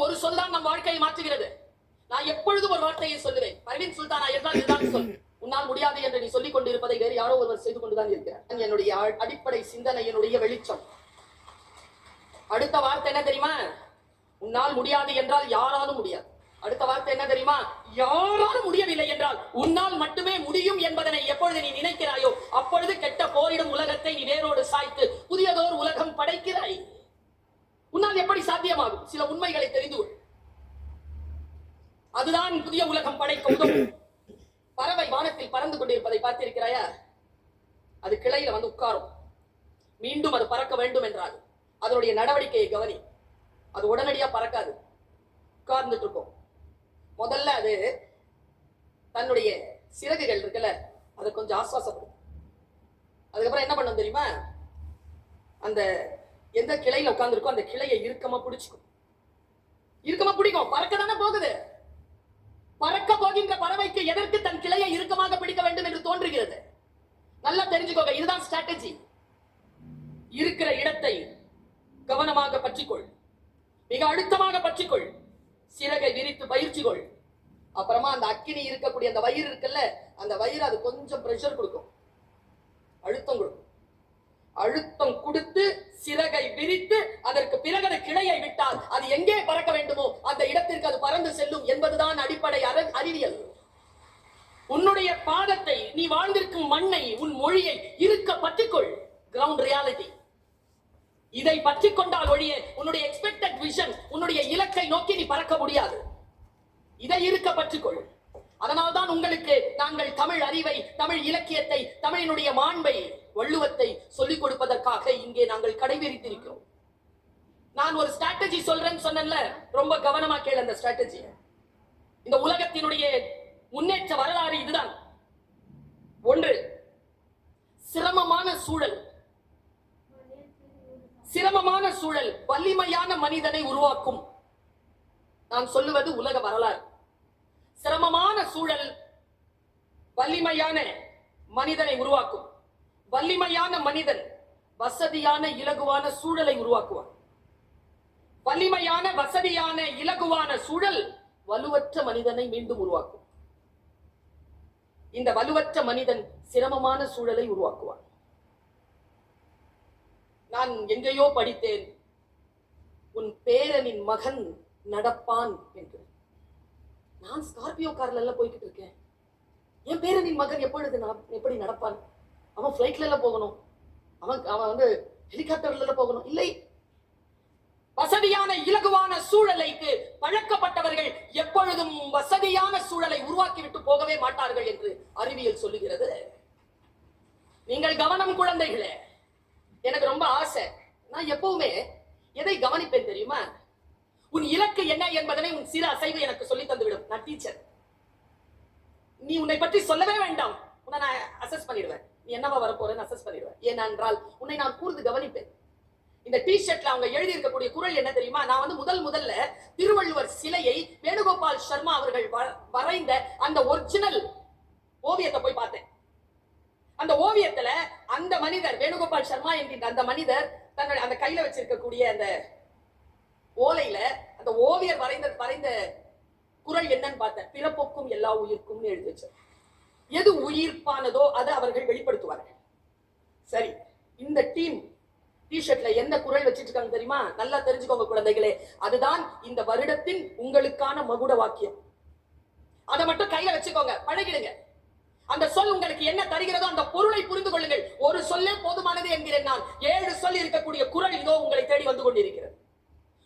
ஒரு சொல் தான் நம் வாழ்க்கையை மாற்றுகிறது. நான் எப்பொழுதும் ஒரு வார்த்தையை சொல்லுவேன், பர்வீன் சுல்தானா என்றால் இதுதான் சொல். உன்னால் முடியாது என்று நீ சொல்லிக் கொண்டிருப்பதை வேறு யாரோ ஒருவர் செய்து கொண்டுதான் இருக்கிறார். என்னுடைய அடிப்படை சிந்தனையினுடைய வெளிச்சம். அடுத்த வார்த்தை என்ன தெரியுமா? உன்னால் முடியாது என்றால் யாராலும் முடியாது. அடுத்த வார்த்தை என்ன தெரியுமா? யாராலும் முடியவில்லை என்றால் உன்னால் மட்டுமே முடியும் என்பதனை எப்பொழுது நீ நினைக்கிறாயோ அப்பொழுது கெட்ட போரிடும் உலகத்தை நீ வேரோடு சாய்த்து புதியதோர் உலகம் படைக்கிறாய். உன்னால் எப்படி சாத்தியமாகும்? சில உண்மைகளை தெரிந்து கொள். அதுதான் புதிய உலகம் படைக்க உதவும். பறவை வானத்தில் பறந்து கொண்டிருப்பதை பார்த்திருக்கிறாயா? அது கிளையில வந்து உட்காரும். மீண்டும் அது பறக்க வேண்டும் என்றால் அதனுடைய நடவடிக்கையை கவனி. அது உடனடியா பறக்காது, உட்கார்ந்துட்டு இருக்கும். முதல்ல அது தன்னுடைய சிறகுகள் இருக்குல்ல, அதை கொஞ்சம் ஆஸ்வாசப்படும். அதுக்கப்புறம் என்ன பண்ணும் தெரியுமா? அந்த எந்த கிளையில உட்கார்ந்து இருக்கோ அந்த கிளையை இறுக்கமா பிடிச்சுக்கும். இறுக்கமா பிடிக்கும். பறக்க தானே போகுது. பறக்க போகின்ற பறவைக்கு எதற்கு தன் கிளையை இறுக்கமாக பிடிக்க வேண்டும் என்று தோன்றுகிறது? நல்லா தெரிஞ்சுக்கோங்க, இதுதான் ஸ்ட்ராட்டஜி. இருக்கிற இடத்தை கவனமாக பற்றிக்கொள், மிக அழுத்தமாக பற்றிக்கொள், சிறகை விரித்து பயிற்சி கொள். அப்புறமா அந்த அக்கினி இருக்கக்கூடிய அந்த வயிறு இருக்குல்ல, அந்த வயிறு அது கொஞ்சம் பிரஷர் கொடுக்கும், அழுத்தம் கொடுக்கும். அழுத்தம் கொடுத்து சிறகை விரித்து அதற்கு பிறகு அந்த கிளையை விட்டால் அது எங்கே பறக்க வேண்டுமோ அந்த இடத்திற்கு அது பறந்து செல்லும் என்பதுதான் அடிப்படை அறிவியல். உன்னுடைய பாதத்தை, நீ வாழ்ந்திருக்கும் மண்ணை, உன் மொழியை இருக்க பற்றிக்கொள். Ground reality. இதை பற்றி கொண்டால் ஒழிய உன்னுடைய எக்ஸ்பெக்டட் விஷன், உன்னுடைய இலக்கை நோக்கி நீ பறக்க முடியாது. இதை இருக்க பற்றிக்கொள். அதனால்தான் உங்களுக்கு நாங்கள் தமிழ் அறிவை, தமிழ் இலக்கியத்தை, தமிழினுடைய மாண்பை, வள்ளுவத்தை சொல்லிக் கொடுப்பதற்காக இங்கே நாங்கள் கடைபிடித்திருக்கிறோம். நான் ஒரு ஸ்ட்ராட்டஜி சொல்றேன்னு சொன்னேன்ல, ரொம்ப கவனமா கேளு அந்த ஸ்ட்ராட்டஜி. இந்த உலகத்தினுடைய முன்னேற்ற வரலாறு இதுதான். ஒன்று, சிரமமான சூழல். சிரமமான சூழல் வலிமையான மனிதனை உருவாக்கும். நான் சொல்லுவது உலக வரலாறு. சிரமமான சூழல் வலிமையான மனிதனை உருவாக்கும். வலிமையான மனிதன் வசதியான இலகுவான சூழலை உருவாக்குவார். வலிமையான வசதியான இலகுவான சூழல் வலுவற்ற மனிதனை மீண்டும் உருவாக்கும். இந்த வலுவற்ற மனிதன் சிரமமான சூழலை உருவாக்குவார். நான் எங்கேயோ படித்தேன், உன் பேரனின் மகன் நடப்பான் என்று. நான் ஸ்கார்பியோ கார்ல எல்லாம் போய்கிட்டு இருக்கேன். என் பேரனின் மகன் எப்படி நடப்பான்? அவன் பிளைட்ல எல்லாம் போகணும், அவன் வந்து ஹெலிகாப்டர்ல போகணும். இல்லை, வசதியான இலகுவான சூழலைக்கு பழக்கப்பட்டவர்கள் எப்பொழுதும் வசதியான சூழலை உருவாக்கிவிட்டு போகவே மாட்டார்கள் என்று அறிவியல் சொல்லுகிறது. நீங்கள் கவனம் குழந்தைகளே. எனக்கு ரொம்ப ஆசை, நான் எப்பவுமே எதை கவனிப்பேன் தெரியுமா? உன் இலக்கு என்ன என்பதனை உன் சிறு அசைவு எனக்கு சொல்லி தந்துவிடும். நான் டீச்சர், நீ உன்னை பற்றி சொல்லவே வேண்டாம், உன்னை நான் அசஸ் பண்ணிடுவேன். நீ என்னவா வரப்போறேன்னு அசஸ் பண்ணிடுவேன். ஏனென்றால் உன்னை நான் கூர்ந்து கவனிப்பேன். இந்த டிஷர்ட்ல அவங்க எழுதி இருக்கக்கூடிய குறள் என்ன தெரியுமா? நான் வந்து முதல்ல திருவள்ளுவர் சிலையை வேணுகோபால் சர்மா அவர்கள் வரைந்த அந்த ஒரிஜினல் ஓவியத்தை போய் பார்த்தேன். அந்த ஓவியத்துல அந்த மனிதர், வேணுகோபால் சர்மா என்கின்ற அந்த மனிதர் தன்னுடைய அந்த கையில வச்சிருக்கக்கூடிய அந்த ஓலையில அந்த ஓவியர் வரைந்த குறள் என்னன்னு பார்த்தேன். பிறப்போக்கும் எல்லா உயிர்க்கும் எழுதி வச்சார். எது உயிர்ப்பானதோ அதை அவர்கள் வெளிப்படுத்துவார்கள். சரி, இந்த டீம் டிஷர்ட்ல என்ன குறள் வச்சிட்டு இருக்காங்க தெரியுமா? நல்லா தெரிஞ்சுக்கோங்க குழந்தைகளே, அதுதான் இந்த வருடத்தின் உங்களுக்கான மகுட வாக்கியம். அதை மட்டும் கையில வச்சுக்கோங்க, பழகிடுங்க. அந்த சொல் உங்களுக்கு என்ன தருகிறதோ அந்த பொருளை புரிந்து கொள்ளுங்கள். ஒரு சொல்லே போதுமானது என்கிறேன் நான். 7 சொல் இருக்கக்கூடிய குறள் இதோ உங்களை தேடி வந்து கொண்டிருக்கிறது.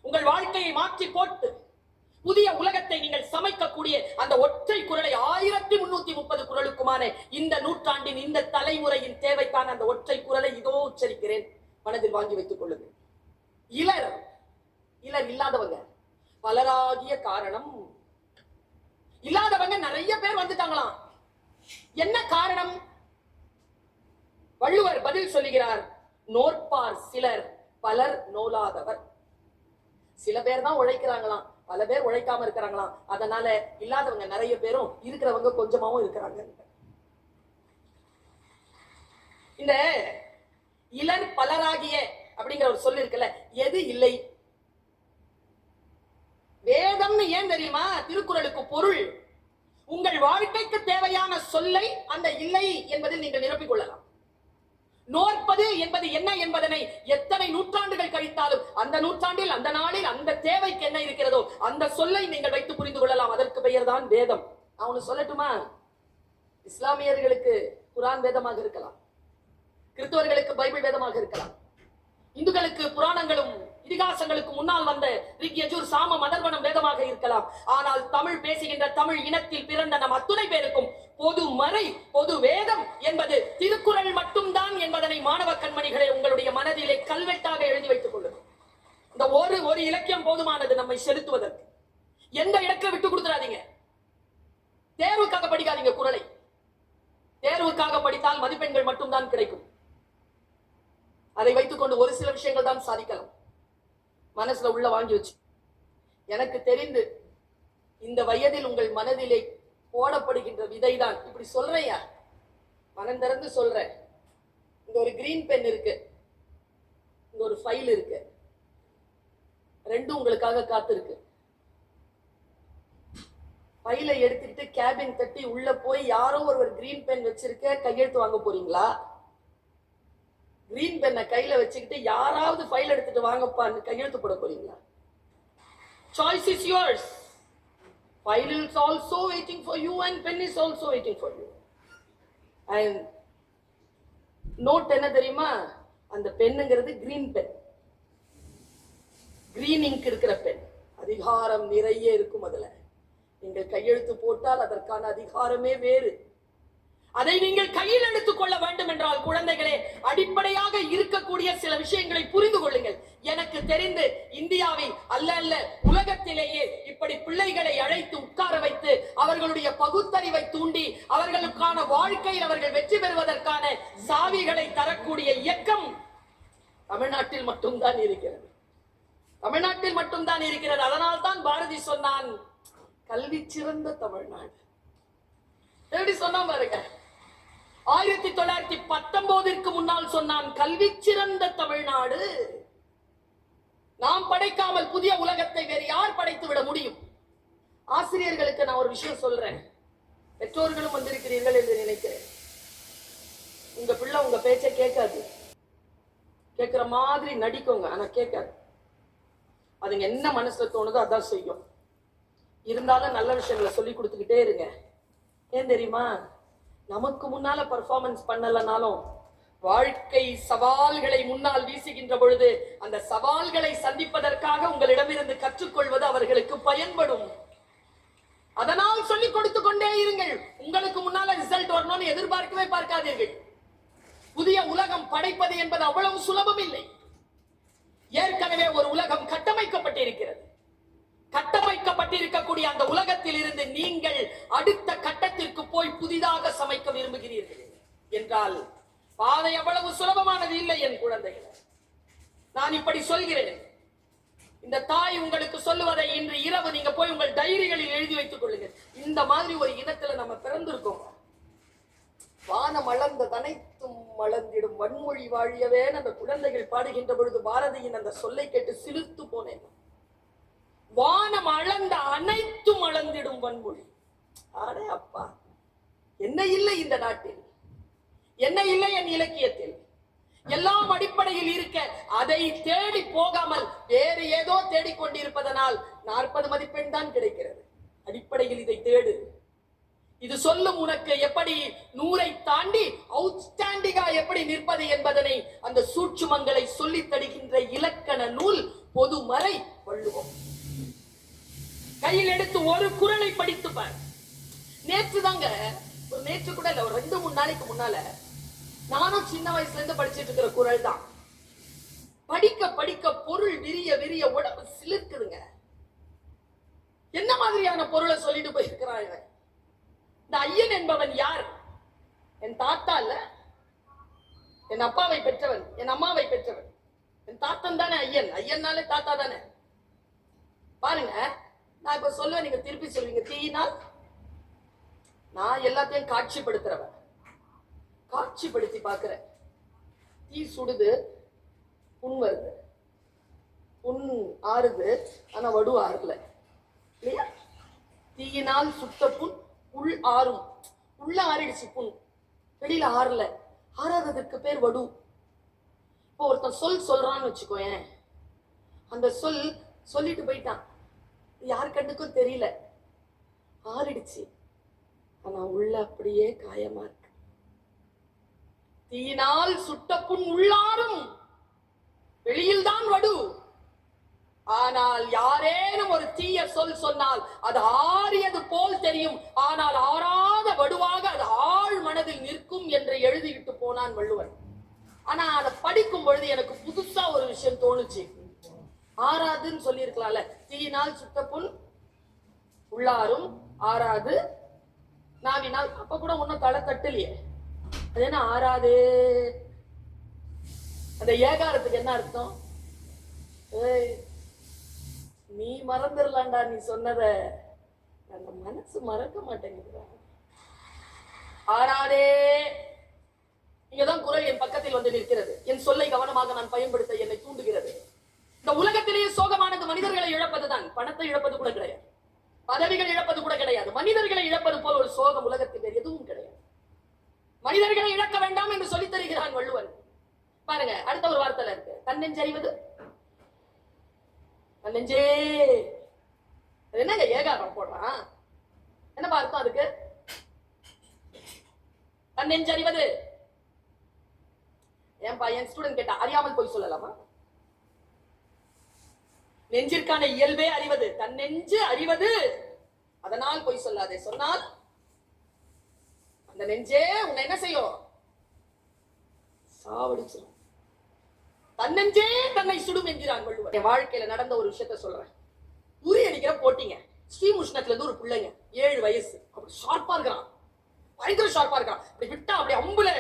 உங்கள் வாழ்க்கையை மாற்றி போட்டு புதிய உலகத்தை நீங்கள் சமைக்கக்கூடிய அந்த ஒற்றை குறளை 1330 குறளுக்குமான இந்த நூற்றாண்டின் இந்த தலைமுறையின் தேவைக்கான அந்த ஒற்றை குறளை இதோ உச்சரிக்கிறேன். மனதில் வாங்கி வைத்துக் கொள்ளுங்கள். இலர் இல்லாதவங்க பலராகிய காரணம். இல்லாதவங்க நிறைய பேர் வந்துட்டாங்களாம். என்ன காரணம்? வள்ளுவர் பதில் சொல்லுகிறார், நோற்பார் சிலர் பலர் நோலாதவர். சில பேர் தான் உழைக்கிறாங்களாம், பல பேர் உழைக்காம இருக்கிறாங்களாம். அதனால இல்லாதவங்க நிறைய பேரும், இருக்கிறவங்க கொஞ்சமாவும் இருக்கிறாங்க. இந்த இலர் பலராகிய அப்படிங்கிற ஒரு சொல் இருக்குல்ல, எது இல்லை? ஏன் தெரியுமா? திருக்குறளுக்கு பொருள். உங்கள் வாழ்க்கைக்கு தேவையான சொல்லை அந்த இல்லை என்பதில் நீங்கள் நிரப்பிக் கொள்ளலாம். நோற்பது என்பது என்ன என்பதனை எத்தனை நூற்றாண்டுகள் கழித்தாலும் அந்த நூற்றாண்டில், அந்த நாளில், அந்த தேவைக்கு என்ன இருக்கிறதோ அந்த சொல்லை நீங்கள் வைத்து புரிந்து கொள்ளலாம். அதற்கு பெயர் தான் வேதம். நான் ஒண்ணு சொல்லட்டுமா? இஸ்லாமியர்களுக்கு குரான் வேதமாக இருக்கலாம், கிறிஸ்தவர்களுக்கு பைபிள் வேதமாக இருக்கலாம், இந்துக்களுக்கு புராணங்களும் இதிகாசங்களுக்கு முன்னால் வந்த ரிக், யஜுர், சாமம், அதர்வனம் வேதமாக இருக்கலாம். ஆனால் தமிழ் பேசுகின்ற தமிழ் இனத்தில் பிறந்த நம் அத்துணை பேருக்கும் பொது மறை, பொது வேதம் என்பது திருக்குறள் மட்டும்தான் என்பதனை மாணவ கண்மணிகளை உங்களுடைய மனதிலே கல்வெட்டாக எழுதி வைத்துக் கொள்ளுங்கள். இந்த ஒரு இலக்கியம் போதுமானது நம்மை செலுத்துவதற்கு. எந்த இடத்துல விட்டு கொடுத்துறாதீங்க. தேர்வுக்காக படிக்காதீங்க குறளை. தேர்வுக்காக படித்தால் மதிப்பெண்கள் மட்டும்தான் கிடைக்கும். அதை வைத்துக் கொண்டு ஒரு சில விஷயங்கள் தான் சாதிக்கலாம். மனசுல உள்ள வாங்கி வச்சு, எனக்கு தெரிந்து இந்த வயதில் உங்கள் மனதிலே போடப்படுகின்ற விதைதான். இப்படி சொல்றேன், மனம் திறந்து சொல்றேன். இங்க ஒரு கிரீன் பென் இருக்கு, இங்க ஒரு ஃபைல் இருக்கு, ரெண்டும் உங்களுக்காக காத்திருக்கு. ஃபைலை எடுத்துக்கிட்டு கேபின் தட்டி உள்ள போய் யாரோ ஒரு கிரீன் பென் வச்சிருக்க கையெழுத்து வாங்க போறீங்களா? கிரீன் பென்னை கையில வச்சுக்கிட்டு யாராவது ஃபைல் எடுத்துட்டு வாங்கப்பான்னு கையெழுத்து போட போறீங்களா? Choice is yours. File is also waiting for you and pen is also waiting for you. And note என்ன தெரியுமா? அந்த பென்னுங்கிறது கிரீன் பென், கிரீன் இங்க் இருக்கிற பென். அதிகாரம் நிறைய இருக்கும் அதுல. நீங்கள் கையெழுத்து போட்டால் அதற்கான அதிகாரமே வேறு. அதை நீங்கள் கையில் எடுத்துக் கொள்ள வேண்டும் என்றால் குழந்தைகளே, அடிப்படையாக இருக்கக்கூடிய சில விஷயங்களை புரிந்து கொள்ளுங்கள். எனக்கு தெரிந்து இந்தியாவில் அல்ல உலகத்திலேயே இப்படி பிள்ளைகளை அழைத்து உட்கார வைத்து அவர்களுடைய பகுத்தறிவை தூண்டி அவர்களுக்கான வாழ்க்கையில் அவர்கள் வெற்றி பெறுவதற்கான சாவிகளை தரக்கூடிய இயக்கம் தமிழ்நாட்டில் மட்டும்தான் இருக்கிறது. தமிழ்நாட்டில் மட்டும்தான் இருக்கிறது. அதனால் தான் பாரதி சொன்னான், கல்வி சிறந்த தமிழ்நாடு. எப்படி சொன்னா பாருங்க. 1919 முன்னால் சொன்னான், கல்வி சிறந்த தமிழ்நாடு. நாம் படைக்காமல் புதிய உலகத்தை வேறு யார் படைத்து விட முடியும்? ஆசிரியர்களுக்கு நான் ஒரு விஷயம் சொல்றேன். பெற்றோர்களும் வந்திருக்கிறீர்கள் என்று நினைக்கிறேன். உங்க பிள்ளை உங்க பேச்சை கேட்காது. கேட்கிற மாதிரி நடிக்கோங்க, ஆனா கேட்காது. அதுங்க என்ன மனசுல தோணுதோ அதான் செய்யும். இருந்தாலும் நல்ல விஷயங்களை சொல்லி கொடுத்துக்கிட்டே இருங்க. ஏன் தெரியுமா? நமக்கு முன்னால பர்ஃபார்மன்ஸ் பண்ணலனாலும் வாழ்க்கை சவால்களை முன்னால் வீசுகின்ற பொழுது அந்த சவால்களை சந்திப்பதற்காக உங்களிடமிருந்து கற்றுக்கொள்வது அவர்களுக்கு பயன்படும். அதனால் சொல்லிக் கொடுத்து கொண்டே இருங்கள். உங்களுக்கு முன்னால ரிசல்ட் வரணும்னு எதிர்பார்க்கவே பார்க்காதீர்கள். புதிய உலகம் படைப்பது என்பது அவ்வளவு சுலபம் இல்லை. ஏற்கனவே ஒரு உலகம் கட்டமைக்கப்பட்டிருக்கிறது. கட்டமைக்கப்பட்டிருக்கக்கூடிய அந்த உலகத்தில் இருந்து நீங்கள் அடுத்த கட்டத்திற்கு போய் புதிதாக சமைக்க விரும்புகிறீர்கள் என்றால் பாதை அவ்வளவு சுலபமானது இல்லை என் குழந்தைகளை. நான் இப்படி சொல்கிறேன். இந்த தாய் உங்களுக்கு சொல்லுவதை இன்று இரவு நீங்க போய் உங்கள் டைரிகளில் எழுதி வைத்துக் கொள்ளுங்கள். இந்த மாதிரி ஒரு இனத்துல நம்ம பிறந்திருக்கோம். வானம் அளந்த தனைத்தும் மலர்ந்திடும் வன்மொழி வாழியவே அந்த குழந்தைகள் பாடுகின்ற பொழுது பாரதியின் அந்த சொல்லை கேட்டு சிலிர்த்து போனேன். வானம் அளந்த அனைத்தும் அளந்திடும் வன்மொழி. ஆடே அப்பா, என்ன இல்லை இந்த நாட்டில், என்ன இல்லை என் இலக்கியத்தில்? எல்லாம் அடிப்படையில் இருக்க அதை தேடி போகாமல் வேறு ஏதோ தேடிக்கொண்டிருப்பதனால் 40 மதிப்பெண் தான் கிடைக்கிறது. அடிப்படையில் இதை தேடு. இது சொல்லும் உனக்கு எப்படி 100ஐ தாண்டி அவுட்ஸ்டாண்டிங்கா எப்படி நிற்பது என்பதனை அந்த சூட்சுமங்களை சொல்லி தருகின்ற இலக்கண நூல் பொதுமறை வள்ளுவம். கையில் எடுத்து ஒரு குறளை படித்து பார். நேற்று கூட இல்ல, ஒரு 2-3 நாளைக்கு முன்னால நானும் சின்ன வயசுல இருந்து படிச்சிட்டு இருக்கிற குறள் தான். படிக்க படிக்க பொருள் விரிய விரிய உடம்பு சிலிர்க்குதுங்க. என்ன மாதிரியான பொருளை சொல்லிட்டு போயிருக்கிறான் இவன்? இந்த ஐயன் என்பவன் யார்? என் தாத்தா இல்ல, என் அப்பாவை பெற்றவன், என் அம்மாவை பெற்றவன். என் தாத்தன் தானே ஐயன். ஐயன்னாலே தாத்தா தானே. பாருங்க, நான் இப்ப சொல்லுவேன், நீங்க திருப்பி சொல்வீங்க. தீயினால் நான் எல்லாத்தையும் காட்சிப்படுத்துறவன். காட்சிப்படுத்தி பாக்குறேன். தீ சுடுது, புண் வருது, புண் ஆறுது, ஆனா வடு ஆறுல. இல்லையா? தீயினால் சுட்ட புண் உள் ஆறும். உள்ள ஆறிடுச்சு புண், வெளியில ஆறல. ஆறாததற்கு பேர் வடு. இப்போ ஒருத்தன் சொல்றான்னு வச்சுக்கோயேன், அந்த சொல்லிட்டு போயிட்டான், யார் கண்ணுக்கும் தெரியல, ஆறிடுச்சு, ஆனா உள்ள அப்படியே காயமா இருக்கு. தீயினால் சுட்ட புண் உள்ளாரும், வெளியில் தான் வடு. ஆனால் யாரேனும் ஒரு தீய சொன்னால் அது ஆறியது போல் தெரியும், ஆனால் ஆறாத வடுவாக அது ஆழ் மனதில் நிற்கும் என்று எழுதிவிட்டு போனான் வள்ளுவன். ஆனா அதை படிக்கும் பொழுது எனக்கு புதுசா ஒரு விஷயம் தோணுச்சு. ஆறாதுன்னு சொல்லி இருக்கலாம்ல, தீயினால் சுட்ட புண் உள்ளாரும் ஆறாது நாவினால். அப்ப கூட ஒன்னும் தலை தட்டலையே, அது என்ன ஆறாது? அந்த ஏகாரத்துக்கு என்ன அர்த்தம்? நீ மறந்துடலாண்டா, நீ சொன்னத அந்த மனசு மறக்க மாட்டேங்குது. ஆறாதே. இங்கதான் குரல் என் பக்கத்தில் வந்து நிற்கிறது. என் சொல்லை கவனமாக நான் பயன்படுத்த என்னை தூண்டுகிறது. இந்த உலகத்திலேயே சோகமானது மனிதர்களை இழப்பதுதான். பணத்தை இழப்பது கூட கிடையாது, பதவிகள் இழப்பது கூட கிடையாது. மனிதர்களை இழப்பது போல் ஒரு சோகம் உலகத்தில் வேறு எதுவும் கிடையாது. மனிதர்களை இழக்க வேண்டாம் என்று சொல்லித் தருகிறான் வள்ளுவன். பாருங்க, அடுத்த ஒரு வார்த்தை இருக்கு, தன்னெஞ்சறிவது. தன்னெஞ்சே, என்னங்க ஏகாரம் போடுறான்? என்ன அர்த்தம் அதுக்கு? தன்னெஞ்சறிவது. என் பையன் ஸ்டூடெண்ட் கேட்டா, அறியாமல் போய் சொல்லலாமா? நெஞ்சிற்கான இயல்பே அறிவது. தன்னெஞ்சு அறிவது, அதனால் போய் சொல்லாதே. சொன்னால் அந்த நெஞ்சே உன்னை என்ன செய்யும்? சாவடிச்சிடும். தன்னெஞ்சே தன்னை சுடும் என்கிறான் வள்ளுவர். என் வாழ்க்கையில நடந்த ஒரு விஷயத்த சொல்றேன். உரி அடிக்கிற போட்டிங்க. ஸ்ரீமுஷ்ணத்துல இருந்து ஒரு பிள்ளைங்க, 7 வயசு, அப்படி ஷார்ப்பா இருக்கிறான், பயங்கர ஷார்ப்பா இருக்கான். அப்படி விட்டா அப்படி அம்புல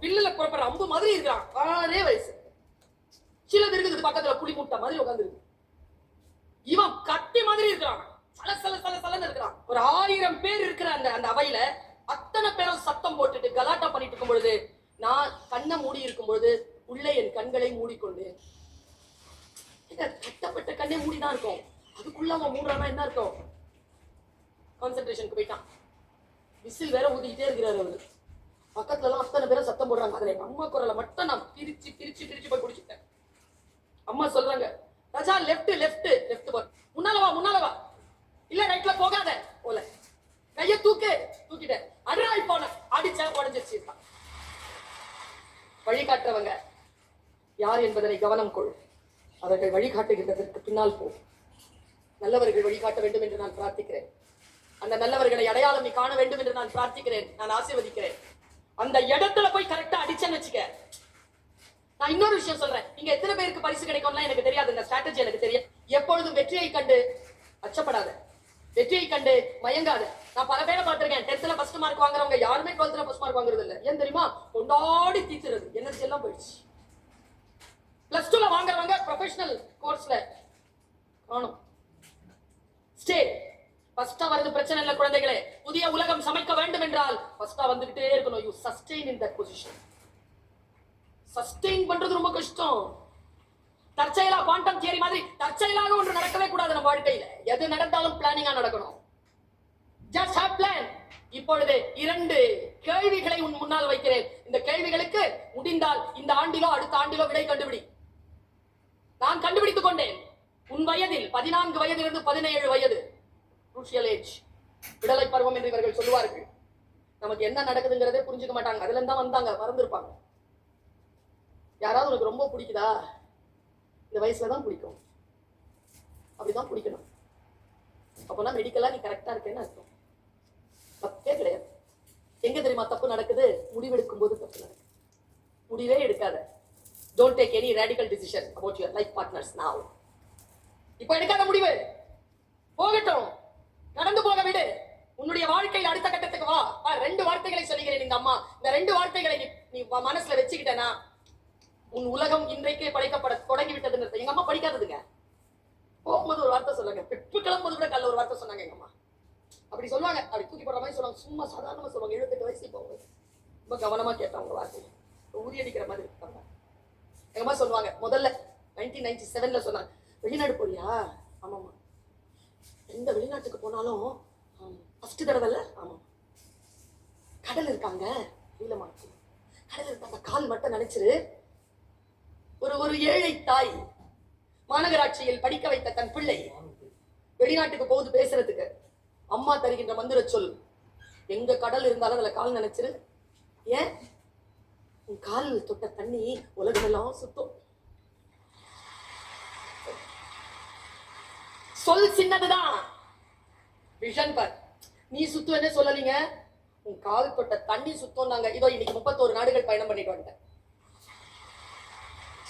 பில்லுல புறப்படுற அம்பு மாதிரி இருக்கிறான். 6 வயசு. சிலது இருக்குது பக்கத்துல புலி முட்டை மாதிரி உட்கார்ந்து இருக்கு. இவன் கத்தி மாதிரி இருக்கிறான், சல சல சல சலன்னு இருக்கிறான். ஒரு 1000 பேர் இருக்கிற அந்த அவையில அத்தனை பேரும் சத்தம் போட்டுட்டு கலாட்டா பண்ணிட்டு இருக்கும் பொழுது, நான் கண்ணை மூடி இருக்கும் பொழுது உள்ளே என் கண்களை மூடிக்கொண்டேன். கட்டப்பட்ட கண்ணை மூடிதான் இருக்கும், அதுக்குள்ள அவன் மூடுறானா என்ன இருக்கும்? கான்சென்ட்ரேஷனுக்கு போயிட்டான். விசில் வேற ஊதிக்கிட்டே இருக்கிறாரு அவரு. பக்கத்துல எல்லாம் அத்தனை பேரும் சத்தம் போடுறாங்க. அதுல எங்க அம்மா குரலை மட்டும் நான் பிரிச்சு பிரிச்சு பிரிச்சு போய் பிடிச்சிட்டேன். அம்மா சொல்றாங்க, ராஜா லெஃப்ட் லெஃப்ட் லெஃப்ட் போ, முன்னால வா முன்னால வா, இல்ல ரைட்ல போகாத, போல கைய தூக்கிட்டேன். அடிராய் போன, அடிச்ச உடஞ்சிருச்சு. வழிகாட்டுறவங்க யார் என்பதனை கவனம் கொள். அவர்கள் வழிகாட்டுகின்றதற்கு பின்னால் போ. நல்லவர்கள் வழிகாட்ட வேண்டும் என்று நான் பிரார்த்திக்கிறேன். அந்த நல்லவர்களை அடையாளம் நீ காண வேண்டும் என்று நான் பிரார்த்திக்கிறேன், நான் ஆசீர்வதிக்கிறேன். அந்த இடத்துல போய் கரெக்டா அடிச்சேன்னு வச்சுக்க. நான் இன்னொரு விஷயம் சொல்றேன், நீங்க எத்தனை பேருக்கு பரிசு கிடைக்கும்லாம் எனக்கு தெரியாது, இந்த ஸ்ட்ராட்டஜி எனக்கு தெரியும். எப்பொழுதும் வெற்றியை கண்டு அச்சப்படாத, வெற்றியை கண்டு மயங்காத. நான் பல பேரை பார்த்திருக்கேன், 10th ஃபர்ஸ்ட் மார்க் வாங்குறவங்க யாருமே 12th ஃபர்ஸ்ட் மார்க் வாங்குறது இல்ல. ஏன் தெரியுமா? கொண்டாடி தீத்துறது, எனர்ஜி எல்லாம் போயிடுச்சு. +2ல வாங்குறவங்க ப்ரொஃபஷனல் கோர்ஸ்ல காணும். ஸ்டே ஃபர்ஸ்டா வரது பிரச்சனை இல்ல குழந்தைகளே. புதிய உலகம் சமைக்க வேண்டும் என்றால் ஃபர்ஸ்டா வந்துகிட்டே இருக்கணும். You sustain in that position. Sustain பண்றது ரொம்ப கஷ்டம். தற்செயலா குவாண்டம் தியரி மாதிரி தற்செயலாக ஒன்று நடக்கவே கூடாது நம்ம வாழ்க்கையில. எது நடந்தாலும் பிளானிங்கா நடக்கணும். Just have plan. இப்பொழுது 2 கேள்விகளை உன் முன்னால் வைக்கிறேன். இந்த கேள்விகளுக்கு முடிந்தால் இந்த ஆண்டிலோ அடுத்த ஆண்டிலோ விடை கண்டுபிடி. நான் கண்டுபிடித்துக் கொண்டேன். உன் வயதில் 14 வயதிலிருந்து 17 வயது குரூஷியல் ஏஜ், விடலை பருவம் என்று இவர்கள் சொல்லுவார்கள். நமக்கு என்ன நடக்குதுங்கிறதே புரிஞ்சுக்க மாட்டாங்க. அதுல இருந்தா வந்தாங்க, மறந்துருப்பாங்க. யாராவது உனக்கு ரொம்ப பிடிக்குதா? இந்த வயசுலதான் பிடிக்கும், அப்படிதான் பிடிக்கணும். அப்போனா மெடிக்கலா நீ கரெக்டா இருக்கேன்னு அர்த்தம். தப்பே கிடையாது. எங்க தெரியுமா தப்பு நடக்குது? முடிவெடுக்கும் போது தப்பு நடக்குது. முடிவே எடுக்காத. Don't take any radical decision about your life partners நவ. இப்போ எடுக்காத முடிவு போகட்டும், நடந்து போக விடு. உன்னுடைய வாழ்க்கையில் அடுத்த கட்டத்துக்கு வா. 2 வார்த்தைகளை சொல்லுகிறேன் இந்த அம்மா. இந்த 2 வார்த்தைகளை நீ மனசுல வச்சுக்கிட்டேனா உன் உலகம் இன்றைக்கே படைக்கப்பட தொடங்கி விட்டதுன்னு. எங்க அம்மா படிக்காததுங்க. போகும்போது ஒரு வார்த்தை சொல்லுங்க, பெற்று கிளம்பும்போது கூட கல்ல ஒரு வார்த்தை சொன்னாங்க எங்க அம்மா. அப்படி சொல்லுவாங்க, அப்படி தூக்கி போடுற மாதிரி சொல்லுவாங்க. சும்மா சாதாரணமா சொல்லுவாங்க. 78 வயசு போகும்போது ரொம்ப கவனமா கேட்டாங்க வார்த்தையை. ஊதி அடிக்கிற மாதிரி இருக்காங்க. எங்க அம்மா சொல்லுவாங்க, முதல்ல 1997ல சொன்னாங்க, வெளிநாடு போறியா? ஆமாமா. என்ன எந்த வெளிநாட்டுக்கு போனாலும் ஃபர்ஸ்ட் தடவை ஆமா கடல் இருக்காங்க நீலமாக்கு கடல் இருக்காங்க கால் மட்டும் நினைச்சிரு. ஒரு ஏழை தாய் மாநகராட்சியில் படிக்க வைத்த தன் பிள்ளை வெளிநாட்டுக்கு போகுது பேசுறதுக்கு. அம்மா தருகின்ற மந்திர சொல், எங்க கடல் இருந்தாலும் அதுல கால் நினைச்சிரு. ஏன்? உன் கால் தொட்ட தண்ணி உலகமெல்லாம் சுத்தம். சொல் சின்னதுதான், விஷன் பார். நீ சுத்துவன்னு சொல்லலீங்க, உன் கால் தொட்ட தண்ணி சுத்தம். நாங்க இதோ இன்னைக்கு 31 நாடுகள் பயணம் பண்ணிட்டு வந்துட்டேன்.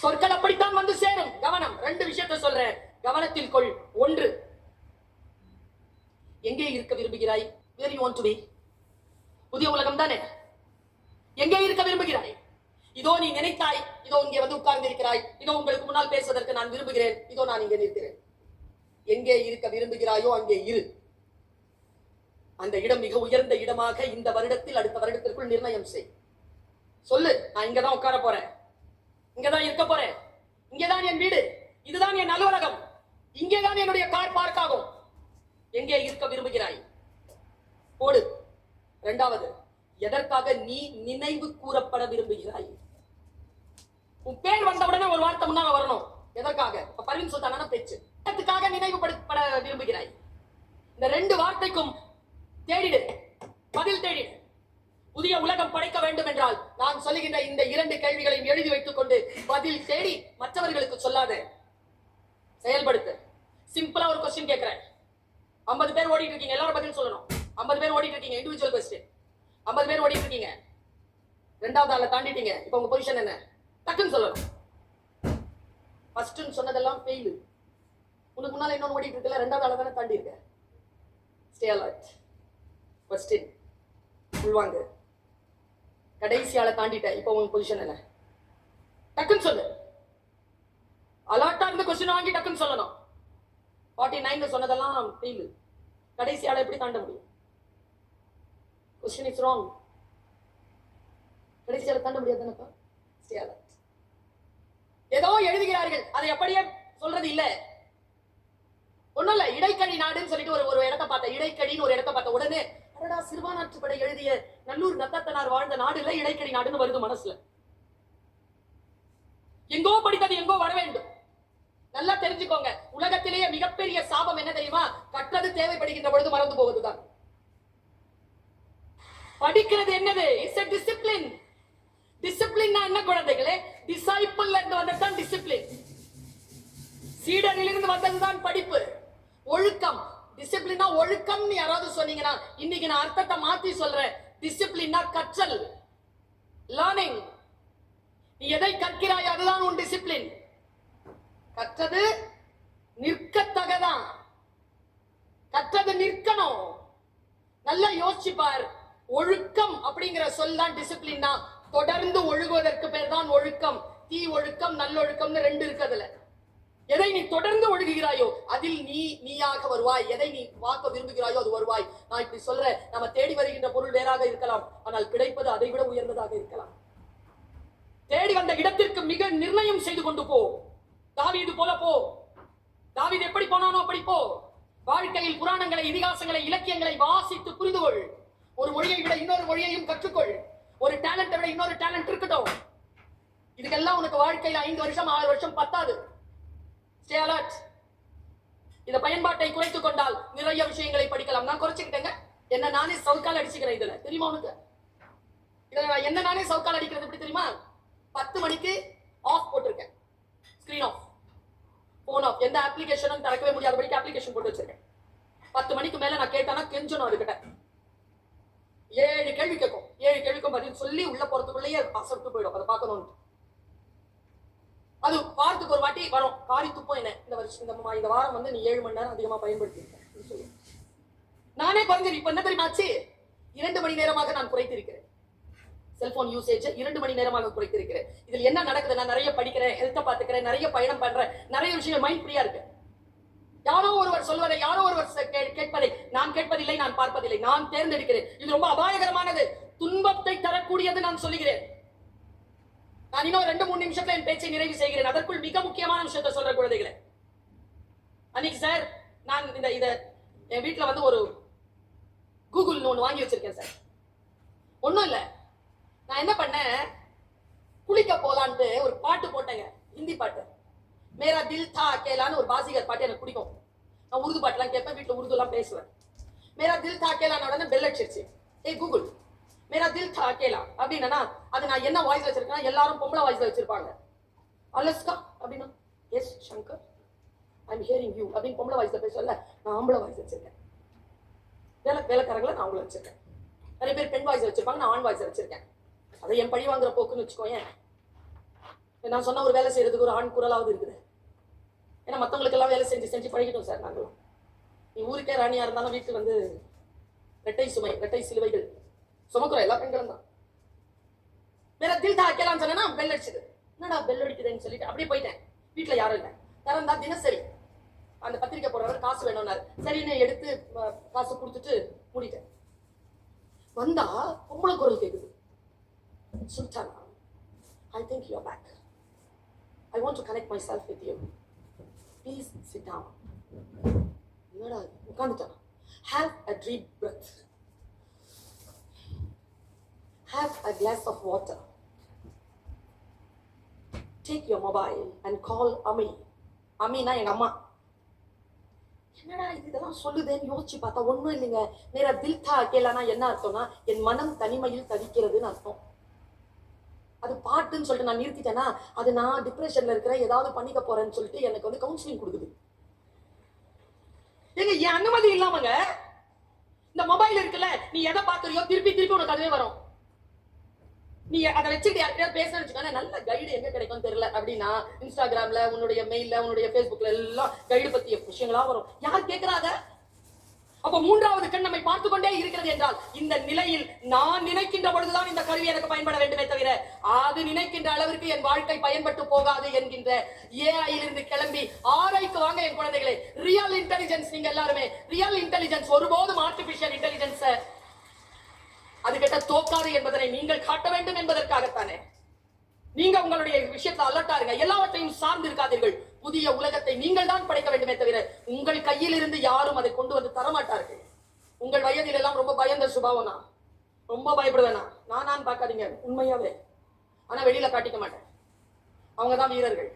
சொற்கள் அப்படித்தான் வந்து சேரும். கவனம், 2 விஷயத்தை சொல்றேன், கவனத்தில் கொள். 1, எங்கே இருக்க விரும்புகிறாய்? Where you want to be? புதிய உலகம் தானே. எங்கே இருக்க விரும்புகிறாய்? இதோ நீ நினைத்தாய், இதோ இங்கே வந்து உட்கார்ந்து இருக்கிறாய், இதோ உங்களுக்கு முன்னால் பேசுவதற்கு நான் விரும்புகிறேன், இதோ நான் இங்கே நிற்கிறேன். எங்கே இருக்க விரும்புகிறாயோ அங்கே இரு. அந்த இடம் மிக உயர்ந்த இடமாக இந்த வருடத்தில் அடுத்த வருடத்திற்குள் நிர்ணயம் செய். சொல்லு, நான் இங்கதான் உட்கார போறேன், இங்கதான் இருக்க போறேன், இங்கேதான் என் வீடு, இதுதான் என் அலுவலகம், இங்கேதான் என்னுடைய கார் பார்க் ஆகும். எங்கே இருக்க விரும்புகிறாய்? போடு. 2வது, எதற்காக நீ நினைவு கூறப்பட விரும்புகிறாய்? உன் பேர் வந்தவுடனே ஒரு வார்த்தை முன்னால வரணும். எதற்காக? பர்வீன் சுல்தானான பேச்சு. எதற்காக நினைவுபடுத்தப்பட விரும்புகிறாய்? இந்த 2 வார்த்தைக்கும் தேடிடு, பதில் தேடிடு. புதிய உலகம் படைக்க வேண்டும் என்றால் நான் சொல்லுகின்ற இந்த 2 கேள்விகளையும் எழுதி வைத்துக் கொண்டு பதில் தேடி மற்றவர்களுக்கு சொல்லாத, செயல்படுத்து. சிம்பிளா ஒரு கொஸ்டின் கேட்கிறேன். 50 பேர் ஓடிட்டு இருக்கீங்க, எல்லாரும் பதில் சொல்லணும். 50 பேர் ஓடிட்டு இருக்கீங்க, இண்டிவிஜுவல் கொஸ்டின். 50 பேர் ஓடிட்டு இருக்கீங்க, 2வது ஆளை தாண்டிட்டீங்க. இப்ப உங்க பொசிஷன் என்ன? டக்குன்னு சொல்லணும். ஃபர்ஸ்ட்னு சொன்னதெல்லாம் ஃபெயில். உனக்கு முன்னால இன்னொன்னு ஓடிட்டு இருக்கல, 2வது ஆளை தானே தாண்டி இருக்க. Stay alert. கொஸ்டின் உள்வாங்க. கடைசி ஆளை தாண்டிட்ட, இப்ப உங்க பொசிஷன் என்ன? டக்குன்னு சொல்லு. அலர்ட்டா இருந்த கொஸ்டின் வாங்கி டக்குன்னு சொல்லணும். 49 சொன்னதெல்லாம் ஃபெயில். கடைசி ஆளை எப்படி தாண்ட முடியும்? Question is wrong. கடைசி ஆளை தாண்ட முடியாதுன்னப்பா. Stay alert. ஏதோ எழுதுகிறார்கள், அதை அப்படியே சொல்றது இல்ல. ஒண்ணும் இல்ல, இடைக்கழி நாடுன்னு சொல்லிட்டு ஒரு இடத்தை பார்த்த, இடைக்கழின்னு ஒரு இடத்தை பார்த்த உடனே அடடா சிறுபான்மைப்படை எழுதிய நல்லூர் நத்தத்தனார் வாழ்ந்த நாடு இல்ல, இடைக்கழி நாடுன்னு வருது மனசுல. எங்கோ படித்தது எங்கோ வர வேண்டும். நல்லா தெரிஞ்சுக்கோங்க, உலகத்திலேயே மிகப்பெரிய சாபம் என்ன தெரியுமா? கற்றது தேவைப்படுகின்ற பொழுது மறந்து போவதுதான். படிக்கிறது என்னது? It's a discipline. டிசிப்ளின் என்ன குழந்தைகளே? டிசைபிள் இருந்து வந்ததுதான் டிசிப்ளின். சீடரிலிருந்து வந்ததுதான் படிப்பு. ஒழுக்கம். டிசிப்ளினா ஒழுக்கம் யாராவது சொன்னீங்கன்னா இன்னைக்கு நான் அர்த்தத்தை மாத்தி சொல்றேன். டிசிப்ளினா கற்றல், லேர்னிங். நீ எதை கற்கிறாய் அதுதான் உன் டிசிப்ளின். கற்றது நிற்கத்தகதான். கற்றது நிற்கணும். நல்லா யோசிச்சு பார். ஒழுக்கம் அப்படிங்கிற சொல் தான் டிசிப்ளின். தொடர்ந்து ஒழுகுவதற்கு பேர் தான் ஒழுக்கம். தீ ஒழுக்கம், நல்லொழுக்கம்னு 2 இருக்குதுல. எதை நீ தொடர்ந்து ஒழுகுகிறாயோ அதில் நீயாக வருவாய். எதை நீ பார்க்க விரும்புகிறாயோ அது வருவாய். நான் இப்படி சொல்றேன், நம்ம தேடி வருகின்ற பொருள் வேறாக இருக்கலாம், ஆனால் கிடைப்பது அதை விட உயர்ந்ததாக இருக்கலாம். தேடி வந்த இடத்திற்கு மிக நிர்ணயம் செய்து கொண்டு போ. தாவீது போல போ. தாவீது எப்படி போனானோ அப்படி போ. வாழ்க்கையில் புராணங்களை, இதிகாசங்களை, இலக்கியங்களை வாசித்து புரிந்து கொள். ஒரு மொழியை விட இன்னொரு மொழியையும் கற்றுக்கொள். ஒரு டேலண்டை விட இன்னொரு டேலண்ட் இருக்கட்டும். இதுக்கெல்லாம் உனக்கு வாழ்க்கையில் 5 வருஷம் 6 வருஷம் பத்தாது. Stay alert. இந்த பயன்பாட்டை குறைத்துக் கொண்டால் நிறைய விஷயங்களை படிக்கலாம். நான் குறைச்சுக்கிட்டேங்க. என்ன நானே சவுக்கால் அடிச்சுக்கிறேன். இதுல தெரியுமா உனக்கு? இதுல என்ன நானே சவுக்கால் அடிக்கிறது எப்படி தெரியுமா? 10 மணிக்கு ஆஃப் போட்டிருக்கேன். Screen off, phone off. எந்த அப்ளிகேஷனும் திறக்கவே முடியாதபடிக்கு அப்ளிகேஷன் போட்டு வச்சிருக்கேன். 10 மணிக்கு மேல நான் கேட்டானா கெஞ்சணும் அதுகிட்ட. 7 கேள்வி கேட்கும். 7 கேள்விக்கும் பதில் சொல்லி உள்ள போறதுக்குள்ளேயே அசட்டு போயிடும். அதை பார்க்கணும். அது வாரத்துக்கு ஒரு வாட்டி வரும். காரி துப்பம் என்ன இந்த வருஷம் இந்த வாரம் வந்து நீ 7 மணி நேரம் அதிகமா பயன்படுத்தி. நானே குறைஞ்சிரு. இப்ப என்ன தெரியுமாச்சு? 2 மணி நேரமாக நான் குறைத்திருக்கிறேன். செல்போன் யூசேஜ் 2 மணி நேரமாக குறைத்திருக்கிறேன். இதுல என்ன நடக்குது? நான் நிறைய படிக்கிறேன், ஹெல்த்தை பாத்துக்கிறேன், நிறைய பயணம் பண்றேன், நிறைய விஷயம் மைண்ட் ஃப்ரீயா இருக்கு. யாரோ ஒருவர் சொல்வதை, யாரோ ஒருவர் கேட்பதை நான் கேட்பதில்லை, நான் பார்ப்பதில்லை, நான் தேர்ந்தெடுக்கிறேன். இது ரொம்ப அபாயகரமானது, துன்பத்தை தரக்கூடியது. நான் சொல்லுகிறேன். நான் இன்னும் 2-3 நிமிஷத்துல என் பேச்சை நிறைவு செய்கிறேன். அதற்குள் மிக முக்கியமான விஷயத்தை சொல்ற குழந்தைகளை. அன்னைக்கு சார் நான் இத என் வீட்டுல வந்து ஒரு கூகுள்னு ஒண்ணு வாங்கி வச்சிருக்கேன் சார். ஒண்ணும் இல்ல, நான் என்ன பண்ணேன், குளிக்க போலான்ட்டு ஒரு பாட்டு போட்டேங்க, ஹிந்தி பாட்டு. மேரா தில் தா அகேலான்னு ஒரு பாசிகர் பாட்டு எனக்கு பிடிக்கும். நான் உருது பாட்டுலாம் கேட்பேன், வீட்டுல உருது எல்லாம் பேசுவேன். மேரா தில் தா அகேலான உடனே பெல் அடிச்சிருச்சு. ஏய் கூகுள், மேரா தில் தா அகேலா அப்படின்னா அது நான் என்ன வாய்ஸ்ல வச்சிருக்கேன், எல்லாரும் பொம்பளை வாய்ஸ்ல வச்சிருப்பாங்க. அலஸ்கா அப்படின்னா yes Shankar I am hearing you அப்படின்னு பொம்பளை வாய்ஸ்ல பேசல, நான் ஆம்பளை வாய்ஸ் வச்சிருக்கேன். வேலைக்காரங்களை நான் அவங்கள வச்சிருக்கேன். நிறைய பேர் பெண் வாய்ஸ் வச்சிருப்பாங்க, நான் ஆண் வாய்ஸ் வச்சிருக்கேன். அதை என் பழி வாங்குற போக்குன்னு வச்சுக்கோயேன். நான் சொன்ன ஒரு வேலை செய்யறதுக்கு ஒரு ஆண் குரலாவது இருக்குது. ஏன்னா மற்றவங்களுக்கு எல்லாம் வேலை செஞ்சு செஞ்சு பழகிட்டோம் சார் நாங்களும். நீ ஊருக்கே ராணியா இருந்தாலும் வீட்டுக்கு வந்து ரெட்டை சுமை, ரெட்டை சிலுவைகள் சுமக்குறோம் எல்லா பெண்களும் தான். வேற தில் தா அகேலான்னு சொன்னா பெல் அடிச்சுது. என்னடா பெல் அடிக்குதுன்னு சொல்லிட்டு அப்படியே போயிட்டேன். வீட்டுல யாரும் இல்லை. திறந்தா தினசரி அந்த பத்திரிக்கை போடுறவர் காசு வேணும்னாரு. சரின்னு எடுத்து காசு கொடுத்துட்டு மூடிட்டேன். வந்தா பொம்பளை குரல் கேக்குது. Sultana, I think you're back. I want to connect myself with you. Please sit down. என்னடா உட்கார்ந்துட்டான். Have a deep breath. Have a glass of water. Take your mobile and call Ami. அம்மினா எங்க அம்மா. என்னடா இதெல்லாம் சொல்லுதேன்னு யோசிச்சு பார்த்தா ஒண்ணும் இல்லைங்க. நேரா தில் தா அகேலானா என்ன அர்த்தம்னா என் மனம் தனிமையில் தவிக்கிறதுன்னு அர்த்தம். அது பாட்டுன்னு சொல்லிட்டு நான் நிறுத்திட்டேன்னா அது நான் டிப்ரெஷன்ல இருக்கிறேன், ஏதாவது பண்ணிக்க போறேன்னு சொல்லிட்டு எனக்கு வந்து கவுன்சிலிங் கொடுக்குது. எங்க என் அனுமதி இல்லாமங்க இந்த மொபைல் இருக்குல்ல, நீ எதை பாக்குறியோ திருப்பி திருப்பி உனக்கு அதுவே வரும். நீ அதை வச்சுட்டு யார்கிட்டயா பேசணும்னு வச்சுக்கோங்க, நல்ல கைடு எங்க கிடைக்கும் தெரியல அப்படின்னா இன்ஸ்டாகிராம்ல, உன்னுடைய மெயில்ல, உன்னுடைய பேஸ்புக்ல எல்லாம் கைடு பத்திய விஷயங்களா வரும். யார் கேட்கிறாங்க? அப்ப மூன்றாவது கண் நம்மை பார்த்து கொண்டே இருக்கிறது என்றால் இந்த நிலையில் நான் நினைக்கின்ற பொழுதுதான் இந்த கருவி எனக்கு பயன்பட வேண்டுமே தவிர அது நினைக்கின்ற அளவிற்கு என் வாழ்க்கை பயன்பட்டு போகாது என்கின்ற ஏஐயிலிருந்து கிளம்பி ஆரைக்கு வாங்க என் குழந்தைகளே. ரியல் இன்டெலிஜென்ஸ் நீங்க எல்லாருமே. ரியல் இன்டெலிஜென்ஸ் ஒருபோதும் ஆர்டிபிஷியல் இன்டெலிஜென்ஸ் அது கிட்ட தோக்காது என்பதனை நீங்கள் காட்ட வேண்டும் என்பதற்காகத்தானே. நீங்க உங்களுடைய விஷயத்தை அலர்ட்டா இருங்க, எல்லாவற்றையும் சார்ந்து இருக்காதீர்கள். புதிய உலகத்தை நீங்கள் தான் படைக்க வேண்டுமே தவிர உங்கள் கையில் இருந்து யாரும் அதை கொண்டு வந்து தரமாட்டார்கள். உங்கள் வயதில் எல்லாம் ரொம்ப பயந்த சுபாவனா, ரொம்ப பயப்படுவேனா, நான் பார்க்காதீங்க உண்மையாவே. ஆனா வெளியில காட்டிக்க மாட்டேன். அவங்கதான் வீரர்கள்.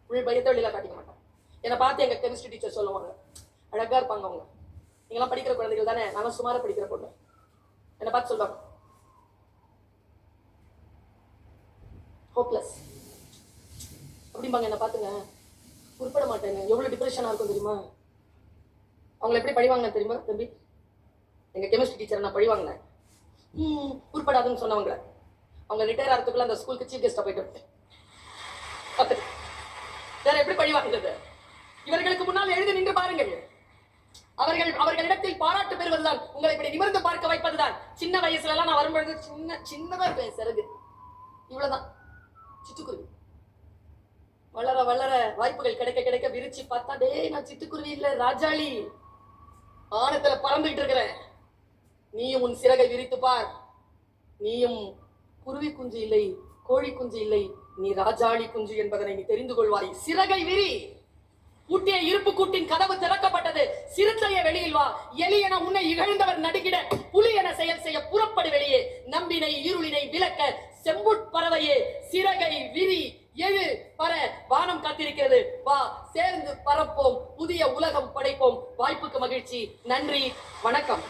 உள் பயத்தை வெளியில காட்டிக்க மாட்டேன். என்னை பார்த்து எங்க கெமிஸ்ட்ரி டீச்சர் சொல்லுவாங்க, அழகா இருப்பாங்க அவங்க. நீங்களாம் படிக்கிற குழந்தைகள் தானே, நானும் சுமார படிக்கிற பொண்ணு. என்னை பார்த்து சொல்லுவாங்க ஹோப்லெஸ் அப்படிம்பாங்க. என்ன பாத்துங்க, உருப்பட மாட்டேங்க. எவ்வளவு டிப்ரெஷனா இருக்கும் தெரியுமா? அவங்களை எப்படி பழிவாங்க தெரியுமா தம்பி? எங்க கெமிஸ்ட்ரி டீச்சர் நான் பழிவாங்கினேன். உருப்படாதுன்னு சொன்னவங்க அவங்க ரிட்டையர் ஆகிறதுக்குள்ள அந்த ஸ்கூலுக்கு சீஃப் கெஸ்டா போயிட்டு வேற எப்படி பழிவாங்குறது? இவர்களுக்கு முன்னால் எழுதி நின்று பாருங்கள். அவர்களிடத்தில் பாராட்டு பெறுவதுதான், உங்களை இப்படி நிமிர்ந்து பார்க்க வைப்பதுதான். சின்ன வயசுல எல்லாம் நான் வரும்பொழுது சின்னதா இருப்பேன், சிறகு இவ்வளவுதான், சிட்டுக்குருவி. வளர வளர வாய்ப்புகள் கிடைக்க கிடைக்க விரிச்சு பார்த்தா, டேய் நான் சிட்டுக்குருவி இல்ல, ராஜாளி, வானத்துல பறந்துகிட்டு இருக்கிறேன். நீயும் உன் சிறகை விரித்து பார். நீயும் குருவி குஞ்சு இல்லை, கோழி குஞ்சு இல்லை, நீ ராஜாளி குஞ்சு என்பதனை நீ தெரிந்து கொள்வாய். சிறகை விரி. பூட்டிய இருப்பு கூட்டின் கதவு திறக்கப்பட்டது. சிறுத்தைய வெளியில் வா. எலி என உன்னை இகழ்ந்தவர் நடுகிட புலி என செயல் செய்ய புறப்படு வெளியே. நம்பினை இருளினை விலக்க செம்புட் பறவையே சிறகை விரி. எழு பற, வானம் காத்திருக்கிறது. வா, சேர்ந்து பறப்போம், புதிய உலகம் படைப்போம். வாய்ப்புக்கு மகிழ்ச்சி. நன்றி, வணக்கம்.